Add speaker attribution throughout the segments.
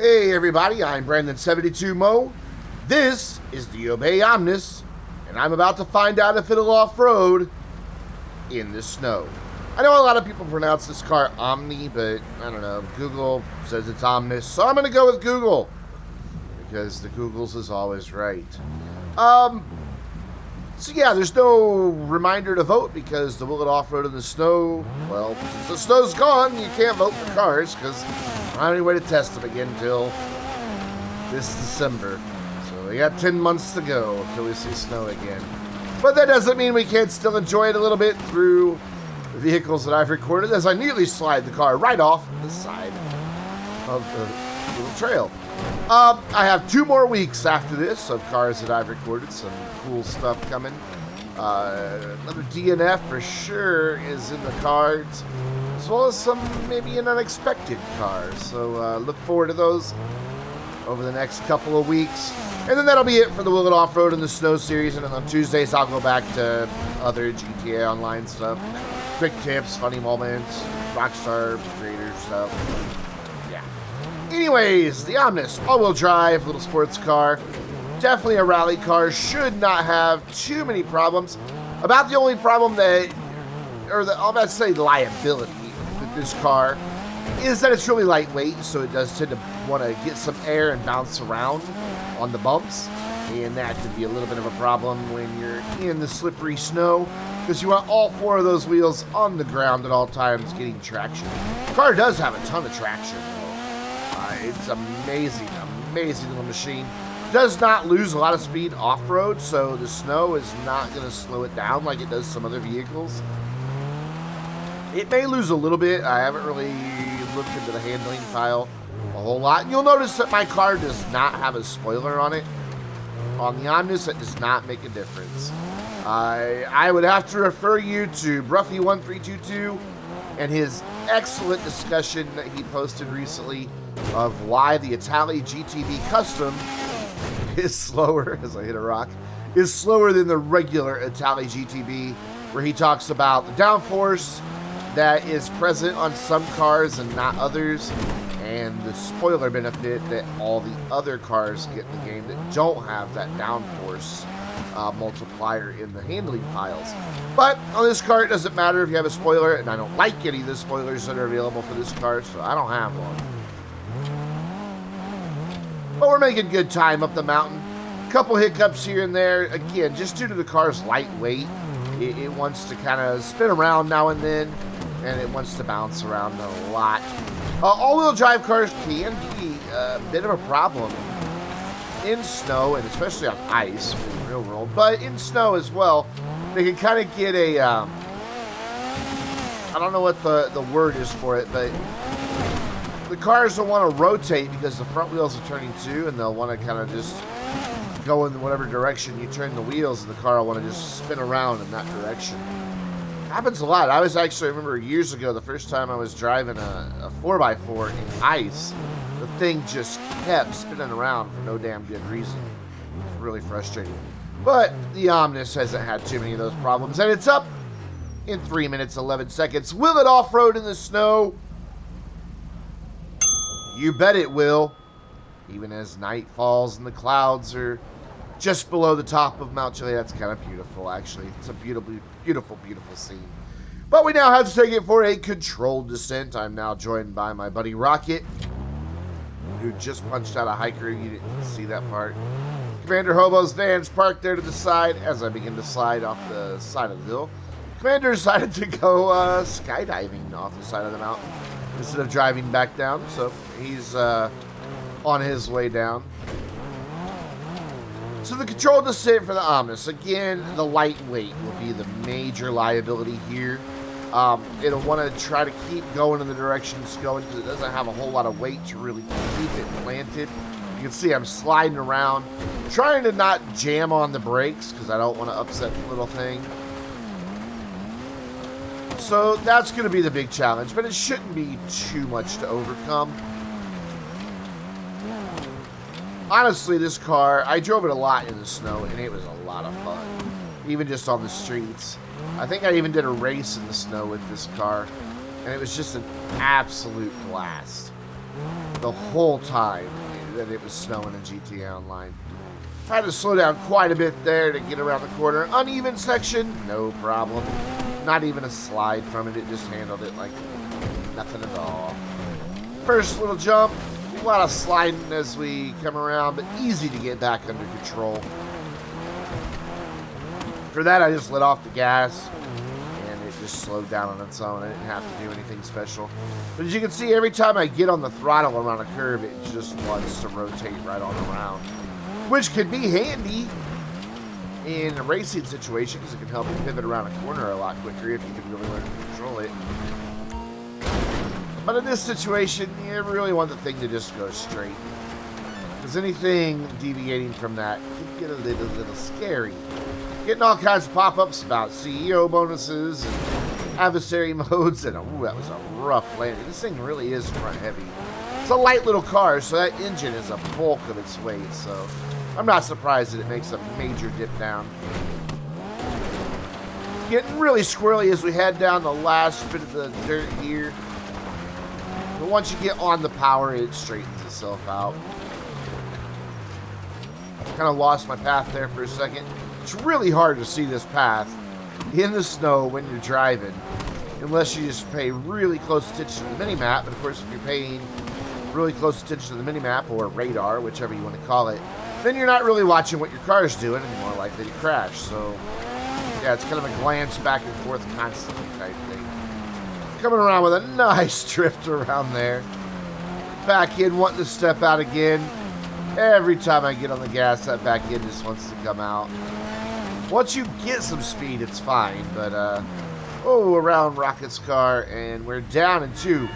Speaker 1: Hey everybody, I'm Brandon72Mo. This is the Obey Omnis, and I'm about to find out if it'll off-road in the snow. I know a lot of people pronounce this car Omni, but I don't know. Google says it's Omnis, so I'm going to go with Google, because the Googles is always right. So yeah, there's no reminder to vote because the will it off-road in the snow, well, since the snow's gone, you can't vote for cars because I don't have any way to test them again until this December. So we got 10 months to go until we see snow again. But that doesn't mean we can't still enjoy it a little bit through the vehicles that I've recorded as I nearly slide the car right off the side of the little trail. I have 2 more weeks after this of cars that I've recorded, some cool stuff coming. Another DNF for sure is in the cards, as well as some maybe an unexpected car. So look forward to those over the next couple of weeks. And then that'll be it for the Will It Off-Road in the Snow series. And then on Tuesdays, I'll go back to other GTA Online stuff. Quick tips, funny moments, Rockstar creator stuff. Anyways, the Omnis, all-wheel drive, little sports car. Definitely a rally car. Should not have too many problems. About the only problem that, I'm about to say liability with this car, is that it's really lightweight, so it does tend to want to get some air and bounce around on the bumps. And that could be a little bit of a problem when you're in the slippery snow, because you want all 4 of those wheels on the ground at all times getting traction. The car does have a ton of traction. It's amazing little machine. Does not lose a lot of speed off-road, so the snow is not going to slow it down like it does some other vehicles. It may lose a little bit. I haven't really looked into the handling file a whole lot. You'll notice that my car does not have a spoiler on it. On the Omnis, it does not make a difference. I would have to refer you to Bruffy1322 and his excellent discussion that he posted recently of why the Itali GTB Custom is slower, as I hit a rock, is slower than the regular Itali GTB, where he talks about the downforce that is present on some cars and not others, and the spoiler benefit that all the other cars get in the game that don't have that downforce multiplier in the handling piles. But on this car, it doesn't matter if you have a spoiler, and I don't like any of the spoilers that are available for this car, so I don't have one. But we're making good time up the mountain. Couple hiccups here and there. Again, just due to the car's lightweight, it wants to kind of spin around now and then, and it wants to bounce around a lot. All-wheel drive cars can be a bit of a problem in snow, and especially on ice in the real world, but in snow as well. They can kind of get a, I don't know what the word is for it, but the cars will want to rotate because the front wheels are turning too, and they'll want to kind of just go in whatever direction you turn the wheels, and the car will want to just spin around in that direction. Happens a lot. I remember years ago, the first time I was driving a 4x4 in ice, the thing just kept spinning around for no damn good reason. It was really frustrating. But the Omnis hasn't had too many of those problems, and it's up in 3 minutes, 11 seconds. Will it off-road in the snow? You bet it will. Even as night falls and the clouds are just below the top of Mount Chiliad. That's kind of beautiful, actually. It's a beautiful, beautiful, beautiful scene. But we now have to take it for a controlled descent. I'm now joined by my buddy Rocket, who just punched out a hiker. You didn't see that part. Commander Hobo's van's parked there to the side as I begin to slide off the side of the hill. Commander decided to go skydiving off the side of the mountain instead of driving back down, so he's on his way down. So the controlled descent for the Omnis, again, the lightweight will be the major liability here. It'll want to try to keep going in the direction it's going because it doesn't have a whole lot of weight to really keep it planted. You can see I'm sliding around, trying to not jam on the brakes because I don't want to upset the little thing. So that's going to be the big challenge, but it shouldn't be too much to overcome. Honestly, this car, I drove it a lot in the snow, and it was a lot of fun, even just on the streets. I think I even did a race in the snow with this car, and it was just an absolute blast. the whole time that it was snowing in GTA Online. I had to slow down quite a bit there to get around the corner. Uneven section, no problem. Not even a slide from it. It just handled it like nothing at all. First little jump, a lot of sliding as we come around, but easy to get back under control. For that, I just let off the gas, and it just slowed down on its own. I didn't have to do anything special. But as you can see, every time I get on the throttle around a curve, it just wants to rotate right on around, which can be handy in a racing situation because it can help you pivot around a corner a lot quicker if you can really learn to control it. But in this situation, you really want the thing to just go straight, because anything deviating from that can get a little scary. Getting all kinds of pop-ups about CEO bonuses and adversary modes, and ooh, that was a rough landing. This thing really is front heavy. It's a light little car, so that engine is a bulk of its weight, so I'm not surprised that it makes a major dip down. Getting really squirrely as we head down the last bit of the dirt here. But once you get on the power, it straightens itself out. Kind of lost my path there for a second. It's really hard to see this path in the snow when you're driving, unless you just pay really close attention to the mini-map. And of course, if you're paying really close attention to the mini-map or radar, whichever you want to call it, then you're not really watching what your car's doing and you're more likely to crash. So, yeah, it's kind of a glance back and forth constantly type thing. Coming around with a nice drift around there. Back in, wanting to step out again. Every time I get on the gas, that back end just wants to come out. Once you get some speed, it's fine, but, around Rocket's car, and we're down into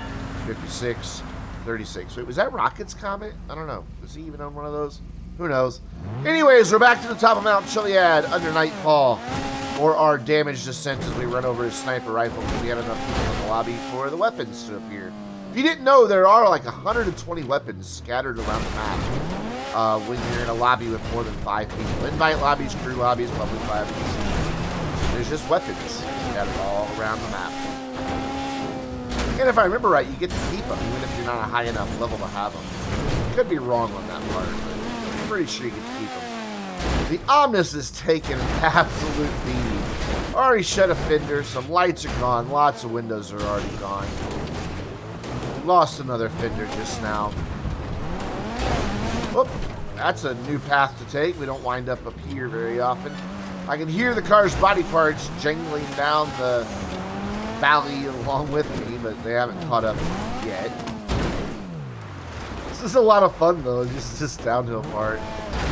Speaker 1: 56, 36. Wait, was that Rocket's comment? I don't know. Was he even on one of those? Who knows? Anyways, we're back to the top of Mount Chiliad under nightfall, or our damaged descent as we run over his sniper rifle because we had enough people in the lobby for the weapons to appear. If you didn't know, there are like 120 weapons scattered around the map. When you're in a lobby with more than 5 people. Invite lobbies, crew lobbies, public lobbies. There's just weapons scattered all around the map. And if I remember right, you get to keep them, even if you're not a high enough level to have them. Could be wrong on that part, but I'm pretty sure you get to keep them. The Omnis is taking an absolute beating. Already shut a fender, some lights are gone, lots of windows are already gone. Lost another fender just now. Whoop, that's a new path to take. We don't wind up here very often. I can hear the car's body parts jangling down the valley along with me, but they haven't caught up yet. This is a lot of fun, though, just this downhill part.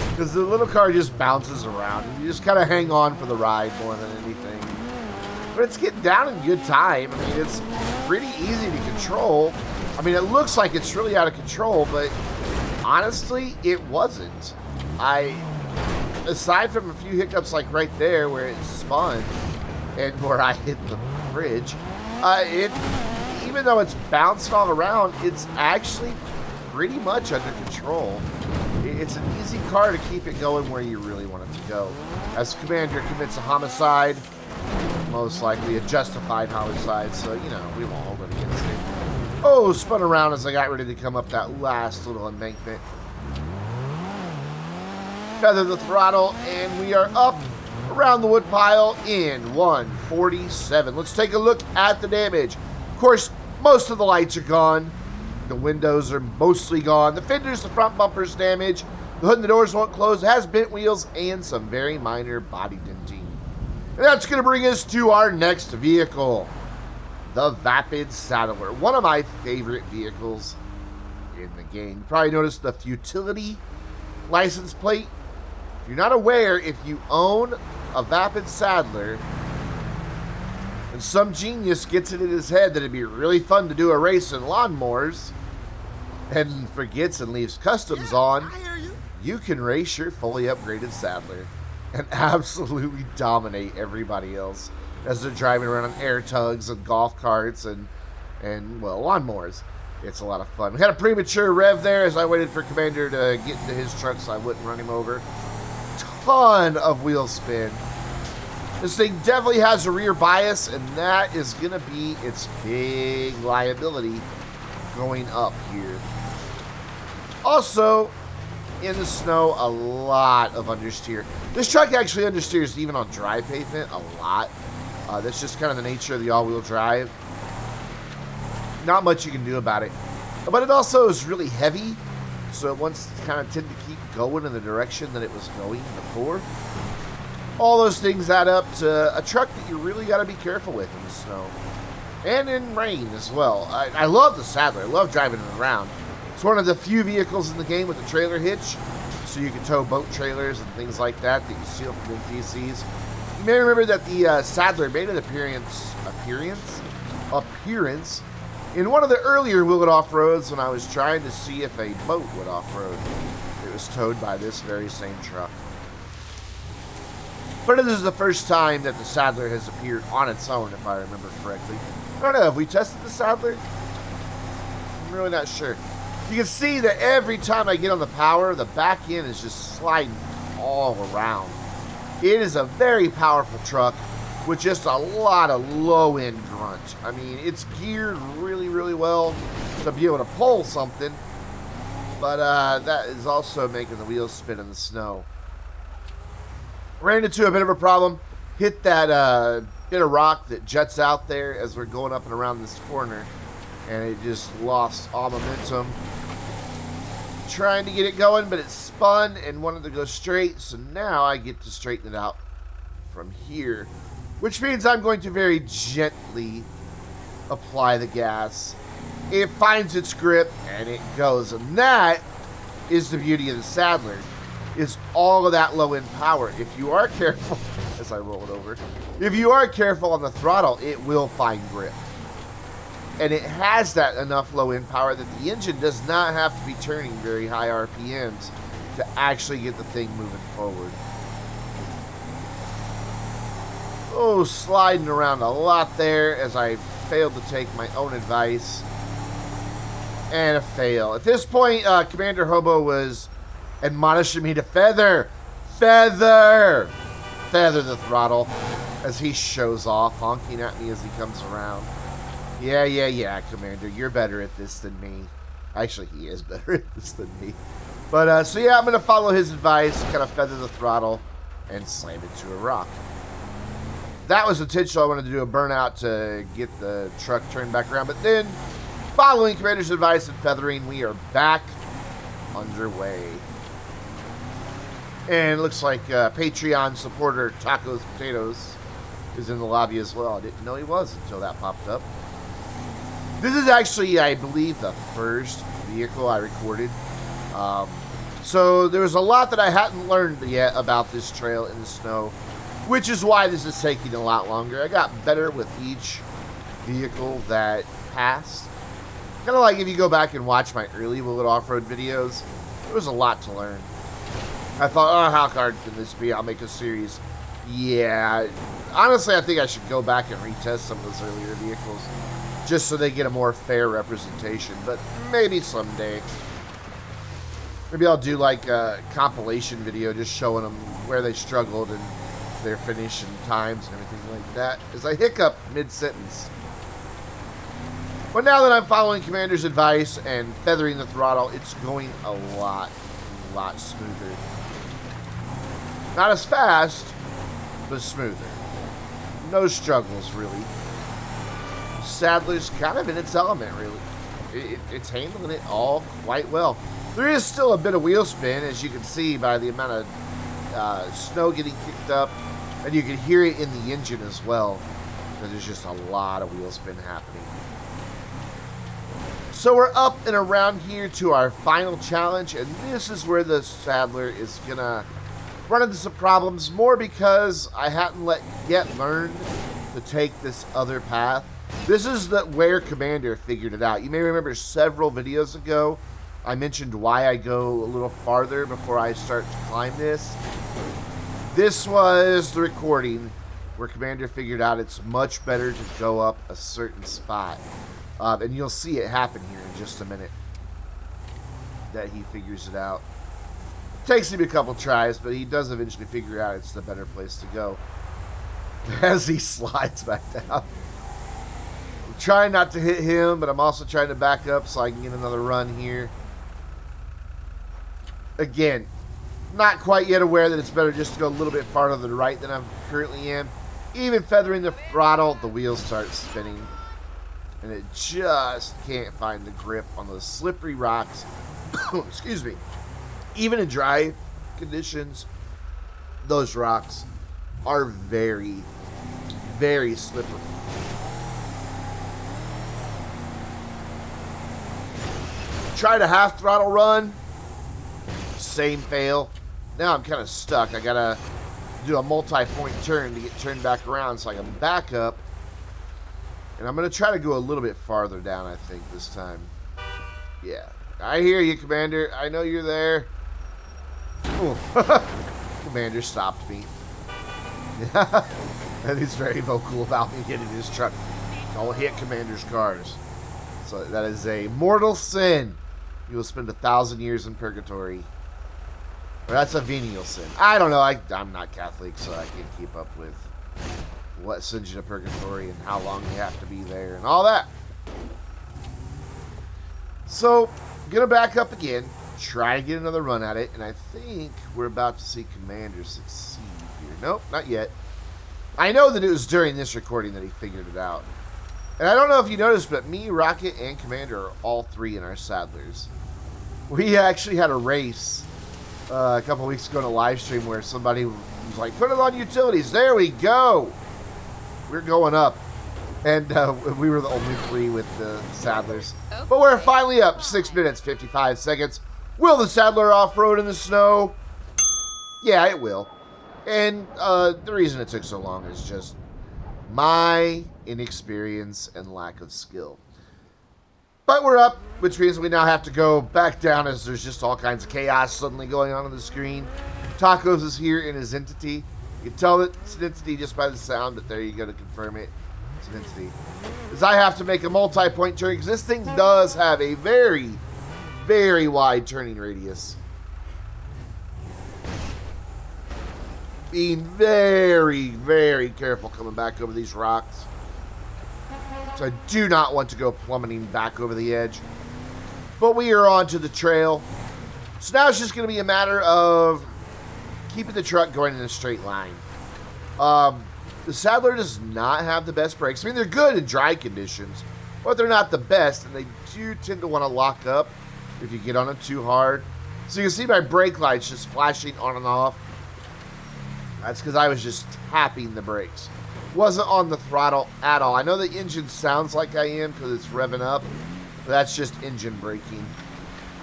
Speaker 1: Because the little car just bounces around, and you just kind of hang on for the ride more than anything. But it's getting down in good time. I mean, it's pretty easy to control. I mean, it looks like it's really out of control, but honestly, it wasn't. Aside from a few hiccups like right there where it spun and where I hit the bridge, even though it's bouncing all around, it's actually pretty much under control. It's an easy car to keep it going where you really want it to go. As Commander commits a homicide, most likely a justified homicide, so, you know, we won't hold it against him. Oh, spun around as I got ready to come up that last little embankment. Feather the throttle, and we are up around the wood pile in 147. Let's take a look at the damage. Of course, most of the lights are gone. The windows are mostly gone. The fenders, the front bumpers damaged. The hood and the doors won't close. It has bent wheels and some very minor body denting. And that's going to bring us to our next vehicle. The Vapid Sadler, one of my favorite vehicles in the game. You probably noticed the futility license plate. If you're not aware, if you own a Vapid Sadler and some genius gets it in his head that it'd be really fun to do a race in lawnmowers and forgets and leaves customs on, you can race your fully upgraded Sadler and absolutely dominate everybody else as they're driving around on air tugs and golf carts and well, lawnmowers. It's a lot of fun. We had a premature rev there as I waited for Commander to get into his truck so I wouldn't run him over. Ton of wheel spin. This thing definitely has a rear bias, and that is going to be its big liability going up here. Also, in the snow, a lot of understeer. This truck actually understeers even on dry pavement a lot. That's just kind of the nature of the all-wheel drive. Not much you can do about it. But it also is really heavy, so it wants to kind of tend to keep going in the direction that it was going before. All those things add up to a truck that you really got to be careful with in the snow. And in rain as well. I love the Sadler. I love driving it around. It's one of the few vehicles in the game with a trailer hitch, so you can tow boat trailers and things like that you steal from NPCs. You may remember that the Sadler made an appearance in one of the earlier Will It Off-Roads when I was trying to see if a boat would off-road. It was towed by this very same truck. But this is the first time that the Sadler has appeared on its own, if I remember correctly. I don't know, have we tested the Sadler? I'm really not sure. You can see that every time I get on the power, the back end is just sliding all around. It is a very powerful truck with just a lot of low-end grunt. I mean, it's geared really, really well to be able to pull something, but that is also making the wheels spin in the snow. Ran into a bit of a problem. Hit that bit of rock that juts out there as we're going up and around this corner, and it just lost all momentum. Trying to get it going, but it spun and wanted to go straight, so now I get to straighten it out from here, which means I'm going to very gently apply the gas. It finds its grip and it goes, and that is the beauty of the Sadler, is all of that low end power. If you are careful, as I roll it over, if you are careful on the throttle, it will find grip. And it has that enough low end power that the engine does not have to be turning very high RPMs to actually get the thing moving forward. Oh, sliding around a lot there as I failed to take my own advice. And a fail. At this point, Commander Hobo was admonishing me to feather the throttle as he shows off, honking at me as he comes around. Yeah, Commander, you're better at this than me. Actually, he is better at this than me. But, so yeah, I'm going to follow his advice, kind of feather the throttle, and slam into a rock. That was intentional. I wanted to do a burnout to get the truck turned back around. But then, following Commander's advice and feathering, we are back underway. And it looks like Patreon supporter Tacos Potatoes is in the lobby as well. I didn't know he was until that popped up. This is actually, I believe, the first vehicle I recorded. So there was a lot that I hadn't learned yet about this trail in the snow, which is why this is taking a lot longer. I got better with each vehicle that passed. Kind of like if you go back and watch my early Will It Off-Road videos, there was a lot to learn. I thought, oh, how hard can this be? I'll make a series. Yeah, honestly, I think I should go back and retest some of those earlier vehicles just so they get a more fair representation, but maybe someday. Maybe I'll do like a compilation video just showing them where they struggled and their finish and times and everything like that as I hiccup mid-sentence. But now that I'm following Commander's advice and feathering the throttle, it's going a lot smoother. Not as fast, but smoother. No struggles, really. Sadler's kind of in its element, really. It's handling it all quite well. There is still a bit of wheel spin, as you can see by the amount of snow getting kicked up, and you can hear it in the engine as well, because there's just a lot of wheel spin happening. So we're up and around here to our final challenge, and this is where the Sadler is gonna run into some problems, more because I hadn't yet learned to take this other path. This is where Commander figured it out. You may remember several videos ago, I mentioned why I go a little farther before I start to climb this. This was the recording where Commander figured out it's much better to go up a certain spot. And you'll see it happen here in just a minute that he figures it out. Takes him a couple tries, but he does eventually figure out it's the better place to go as he slides back down. I'm trying not to hit him, but I'm also trying to back up so I can get another run here. Again, not quite yet aware that it's better just to go a little bit farther to the right than I currently am. Even feathering the throttle, the wheels start spinning. And it just can't find the grip on those slippery rocks. Excuse me. Even in dry conditions, those rocks are very, very slippery. Try to half throttle run. Same fail. Now I'm kind of stuck. I gotta do a multi-point turn to get turned back around so I can back up. And I'm gonna try to go a little bit farther down, I think, this time. Yeah. I hear you, Commander. I know you're there. Commander stopped me. And he's very vocal about me hitting his truck. Don't hit Commander's cars. So that is a mortal sin. You will spend 1,000 years in purgatory. Or that's a venial sin. I don't know. I'm not Catholic, so I can't keep up with what sends you to purgatory and how long you have to be there and all that. So, gonna back up again, try to get another run at it, and I think we're about to see Commander succeed here. Nope, not yet. I know that it was during this recording that he figured it out. And I don't know if you noticed, but me, Rocket, and Commander are all three in our Sadlers. We actually had a race a couple weeks ago in a live stream where somebody was like, put it on utilities. There we go. We're going up. And we were the only three with the Sadlers. Okay. But we're finally up. 6 minutes, 55 seconds. Will the Sadler off-road in the snow? Yeah, it will. And the reason it took so long is just my inexperience and lack of skill. But we're up, which means we now have to go back down as there's just all kinds of chaos suddenly going on the screen. Tacos is here in his entity. You can tell that it's an entity just by the sound, but there you go to confirm it. It's an entity. As I have to make a multi-point turn, because this thing does have a very, very wide turning radius. Being very, very careful coming back over these rocks. So I do not want to go plummeting back over the edge. But we are onto the trail. So now it's just going to be a matter of keeping the truck going in a straight line. The Sadler does not have the best brakes. I mean, they're good in dry conditions, but they're not the best, and they do tend to want to lock up if you get on them too hard. So you can see my brake lights just flashing on and off. That's because I was just tapping the brakes. Wasn't on the throttle at all. I know the engine sounds like I am because it's revving up, but that's just engine braking,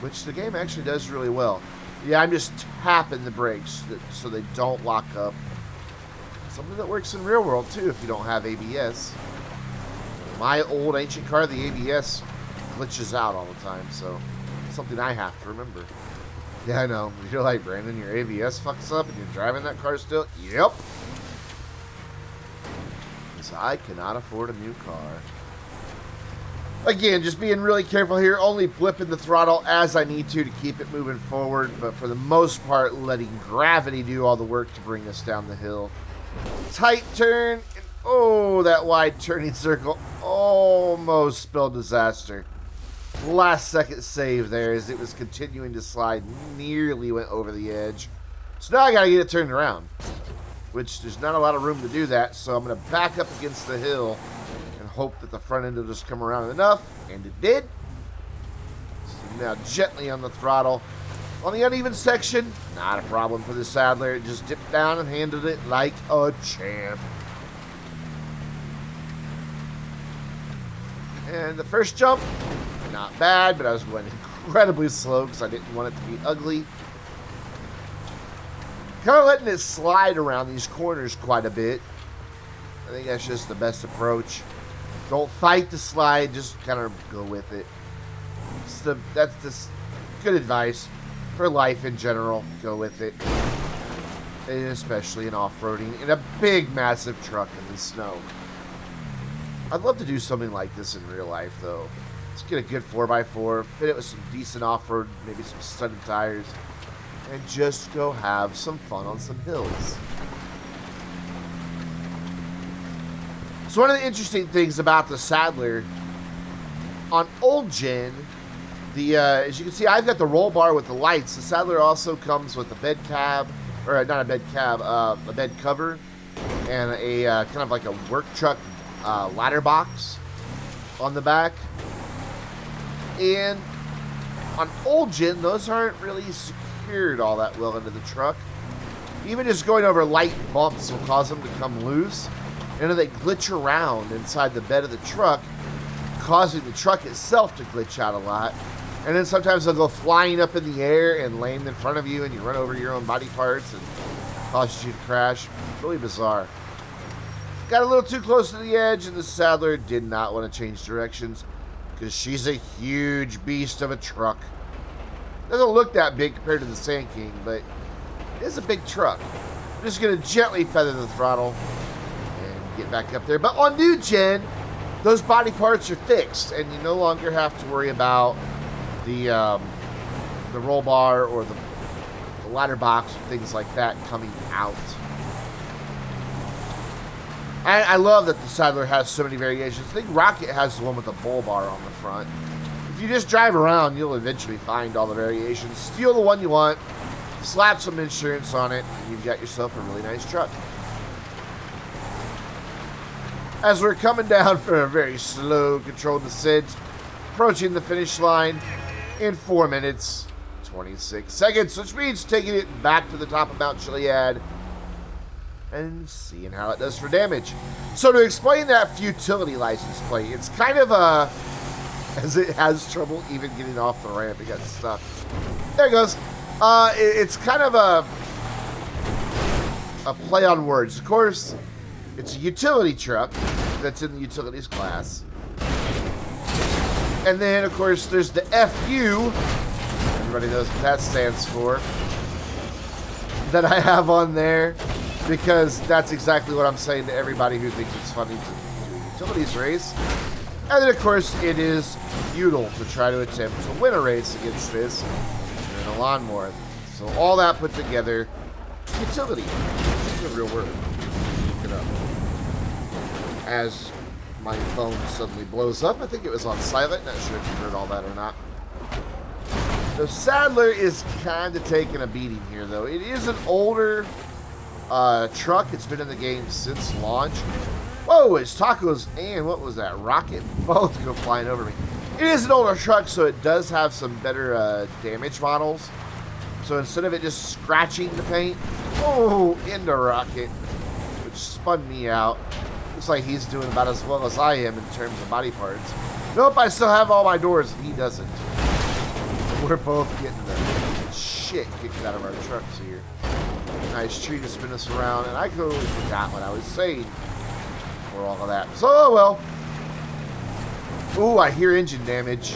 Speaker 1: which the game actually does really well. Yeah, I'm just tapping the brakes so they don't lock up. Something that works in real world too if you don't have ABS. My old ancient car, the ABS glitches out all the time, so it's something I have to remember. Yeah, I know. You're like, Brandon, your ABS fucks up and you're driving that car still? Yep. Because I cannot afford a new car. Again, just being really careful here. Only flipping the throttle as I need to keep it moving forward. But for the most part, letting gravity do all the work to bring us down the hill. Tight turn. And oh, that wide turning circle. Almost spelled disaster. Last second save there as it was continuing to slide. Nearly went over the edge. So now I got to get it turned around. Which there's not a lot of room to do that. So I'm going to back up against the hill and hope that the front end will just come around enough. And it did. So now gently on the throttle. On the uneven section, not a problem for the Sadler. It just dipped down and handled it like a champ. And the first jump, not bad, but I was going incredibly slow because I didn't want it to be ugly. Kind of letting it slide around these corners quite a bit. I think that's just the best approach. Don't fight the slide, just kind of go with it. That's just good advice for life in general. Go with it. And especially in off-roading in a big, massive truck in the snow. I'd love to do something like this in real life, though. Let's get a good 4x4, fit it with some decent off-road, maybe some studded tires, and just go have some fun on some hills. So one of the interesting things about the Sadler on old gen, as you can see, I've got the roll bar with the lights. The Sadler also comes with a bed cab, or not a bed cab, a bed cover, and a kind of like a work truck ladder box on the back. And on old gen, those aren't really secured all that well into the truck. Even just going over light bumps will cause them to come loose, and then they glitch around inside the bed of the truck, causing the truck itself to glitch out a lot. And then sometimes they'll go flying up in the air and land in front of you, and you run over your own body parts and causes you to crash. Really bizarre. Got a little too close to the edge, and the Sadler did not want to change directions because she's a huge beast of a truck. Doesn't look that big compared to the Sand King, but it is a big truck. I'm just going to gently feather the throttle and get back up there. But on new gen, those body parts are fixed, and you no longer have to worry about the roll bar or the ladder box or things like that coming out. I love that the Sadler has so many variations. I think Rocket has the one with the bull bar on the front. If you just drive around, you'll eventually find all the variations. Steal the one you want, slap some insurance on it, and you've got yourself a really nice truck. As we're coming down for a very slow, controlled descent, approaching the finish line in 4 minutes, 26 seconds, which means taking it back to the top of Mount Chiliad and seeing how it does for damage. So to explain that futility license plate, it's kind of as it has trouble even getting off the ramp, it got stuck. There it goes. It's kind of a play on words. Of course, it's a utility truck that's in the utilities class. And then, of course, there's the FU. Everybody knows what that stands for. That I have on there because that's exactly what I'm saying to everybody who thinks it's funny to do a utilities race. And then, of course, it is futile to try to attempt to win a race against this in a lawnmower. So all that put together, utility. This is a real word. Look it up. As my phone suddenly blows up. I think it was on silent. Not sure if you heard all that or not. The Sadler is kind of taking a beating here, though. It is an older truck. It's been in the game since launch. Whoa, it's tacos and what was that? Rocket. Both go flying over me. It is an older truck, so it does have some better damage models. So instead of it just scratching the paint, oh, into Rocket, which spun me out. Looks like he's doing about as well as I am in terms of body parts. Nope, I still have all my doors, and he doesn't. We're both getting the shit kicked out of our trucks here. Nice tree to spin us around, and I totally forgot what I was saying for all of that. So, oh well. Ooh, I hear engine damage.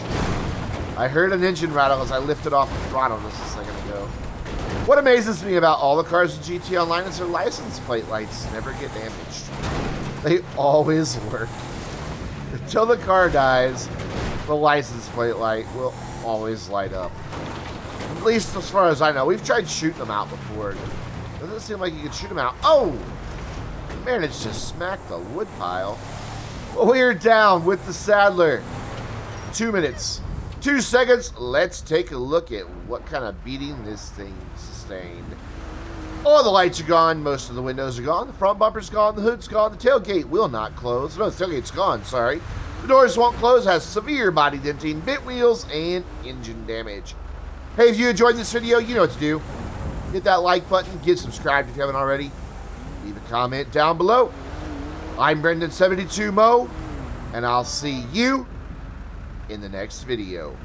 Speaker 1: I heard an engine rattle as I lifted off the throttle just a second ago. What amazes me about all the cars in GT Online is their license plate lights never get damaged. They always work. Until the car dies, the license plate light will always light up. At least as far as I know. We've tried shooting them out before. Doesn't seem like you can shoot them out. Oh! Managed to smack the wood pile. Well, we're down with the Sadler. 2 minutes. 2 seconds. Let's take a look at what kind of beating this thing sustained. All the lights are gone. Most of the windows are gone. The front bumper's gone. The hood's gone. The tailgate will not close. No, the tailgate's gone. Sorry. The doors won't close. Has severe body denting, bent wheels, and engine damage. Hey, if you enjoyed this video, you know what to do. Hit that like button. Get subscribed if you haven't already. Leave a comment down below. I'm Brendan72Mo, and I'll see you in the next video.